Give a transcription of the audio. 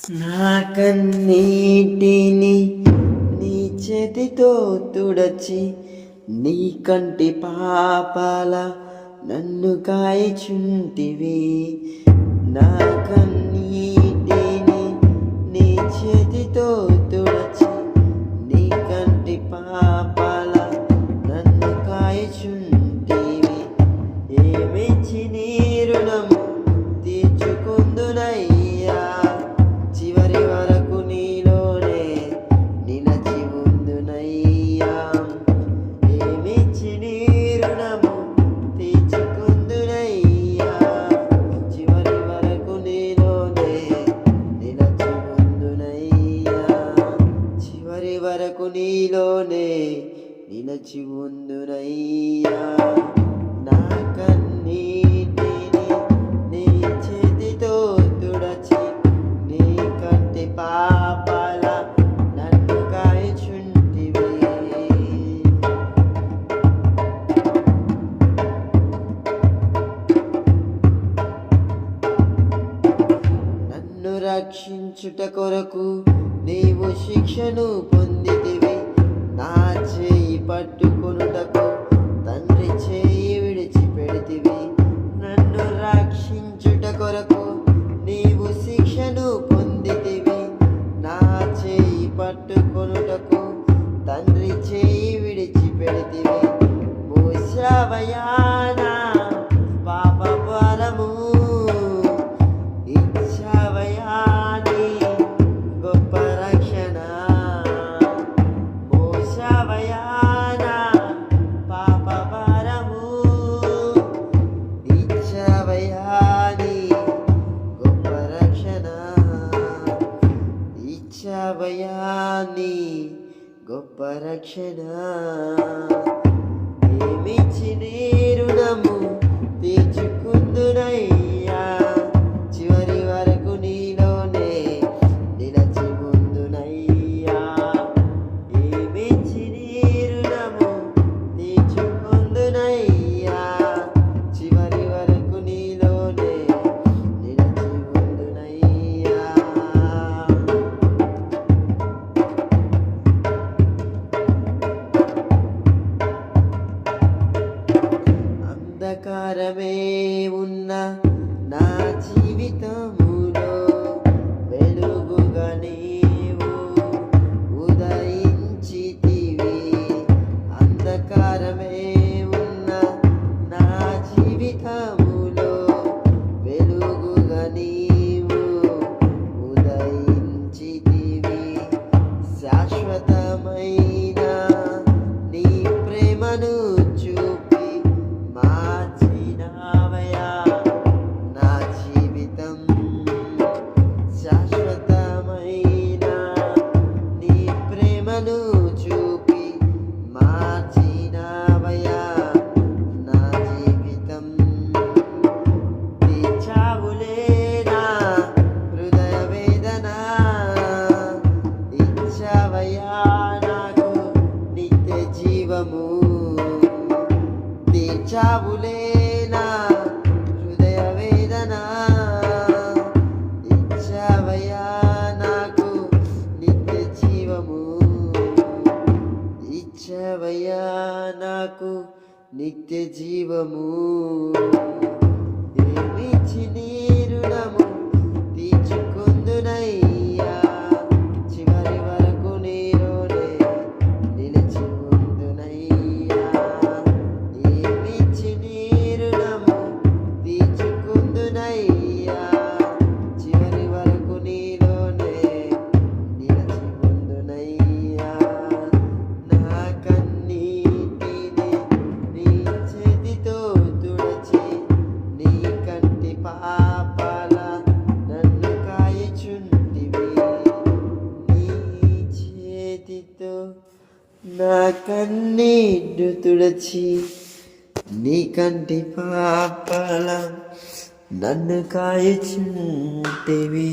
నా కన్నీటిని నీ చేతితో తుడచి నీ కంటి పాపాల నన్ను కాయిచుంటివి. నా కన్నీటిని నీ చేతితో తుడచి నీ కంటి పాపాల నన్ను కాయిచుంటివి. ఏమిచ్చి నీ రుణము తీర్చుకుందునయ్యా, చివరి వరకు నీలోనే నిలచి ఉందునయ్యా. ఏమిచ్చి నీ రుణము తీర్చుకుందునయ్యా, చివరి వరకు నీలోనే నిలచి ఉందునయ్యా. చివరి వరకు నీలోనే నిలచి ఉందునయ్యా. నా కన్నీటిని నీ చేతితో తుడచి నీ కంటి పాపాల నన్ను కాయిచుంటివి. నన్ను రక్షించుట కొరకు నీవు శిక్షను పొందితివి. నా చేయి పట్టుకొనుటకు తండ్రి చేయి విడిచిపెడితివి. నన్ను రక్షించుట కొరకు నీవు శిక్షను పొందితివి. నా చేయి పట్టుకొనుటకు తండ్రి చేయి విడిచిపెడితివి. మోసావయ్యా నా పాప భారము, ఇచ్చావయ్యా నీ గొప్ప రక్షణ. మోసావయ్యా నా పాప భారము, ఇచ్చావయ్యా నీ గొప్ప రక్షణ. ఇచ్చావయ్యా నీ గొప్ప రక్షణ. ఏమిచ్చి నీ రుణము తీర్చుకుందునయ్యా, చివరి వరకు నీలోనే నిలచి ఉందునయ్యా. ఏమిచ్చి నీ రుణము తీర్చుకుందునయ్యా, చివరి వరకు నీలోనే నిలచి ఉందునయ్యా. అంధకారమే ఉన్న నా జీవితములో వెలుగుగా నీవు ఉదయించితివి. అంధకారమే ఉన్న నా జీవితములో వెలుగుగా నీవు ఉదయించితివి. శాశ్వతమైన నీ ప్రేమను చూపి మార్చినావయ్యా నా జీవితం. శాశ్వతమైన నీ ప్రేమను చూపి మార్చినావయ్యా నా జీవితం. తీర్చావులే నా హృదయ వేదన, ఇచ్చావయ్యా నాకు నిత్య జీవము. తీర్చావులే నా హృదయ వేదన, ఇచ్చావయ్యా నాకు నిత్య జీవము. ఇచ్చావయ్యా నాకు నిత్య జీవము. ఏమిచ్చి నీ రుణము తీర్చుకుందునయ్యా, చివరి వరకు నీలోనే నిలచి ఉందునయ్యా. ఏమిచ్చి నీ రుణము తీర్చుకుందునయ్యా, చివరి వరకు నీలోనే నిలచి ఉందునయ్యా. నా కన్నీటిని నీ చేతితో తుడచి నీ కంటి పాపాల నన్ను కాయిచుంటివి. నీ చేతితో నా కన్నీడు తుడచి నీ కంటి పాపాల నన్ను కాయిచుంటివి.